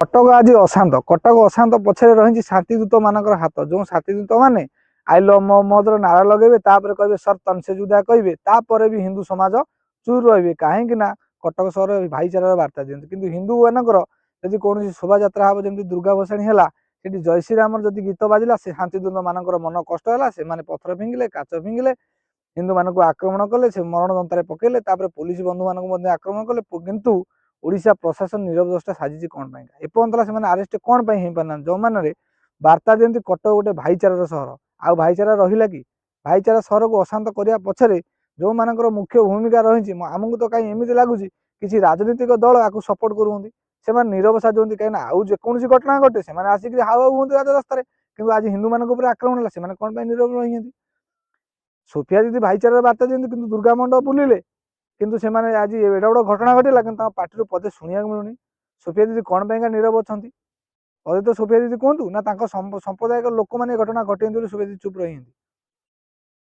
कटक आज अशांत कटक अशांत पछरे रही शांतिदूत मान हाथ जो शांतिदूत मैंने आई लव मोहम्मद नारा लगे कहे सर तनसे जुदा कहे तापर भी हिंदू समाज चूर रे कहीं कटक सहर भाईचार बार्ता दिखते कि हिंदू मानकर जब कौन शोभा यात्रा हम जमी दुर्गा भसाणी है जय श्रीराम जब गीत बाजिला से शांतिदूत मान मन कष्ट है से पथर फिंगिले काच फिंगिले हिंदू मानक आक्रमण कले से मरण दंतार पकेले पुलिस बंधु मानक आक्रमण कले किंतु ओडिशा प्रशासन नीरव दृष्टा साजिश कौन एपर्तला से आरेस्ट कौन हो पाना जो मैंने बार्ता दिखती कटक गोटे भाईचार सहर आउ भाईचारा रहा कि भाईचारा सहर को अशांत करने पछरे जो मानकर मुख्य भूमिका रही आमको तो कहीं एमती लगुच किसी राजनीतिक दल आपको सपोर्ट करुँच से नीरव साजुंट कहीं आउ जेकोसी घटना घटे से आसिक हाव हूँ राजरास्त कि आज हिंदू मान आक्रमण है से कौन नीरव रही सोफिया दीदी भाईचार बार्ता दिखती कि दुर्गा मंडप बुलिले किंतु से आज एडा बड़ घटना घटला कि पार्टी पदे शुणा मिलूनी सोफिया दीदी कौन पाई नीरव अच्छा पदे तो सोफिया दीदी कहतु ना संप्रदायिक लोक मैंने घटना घटे सोफिया दीदी चुप रही।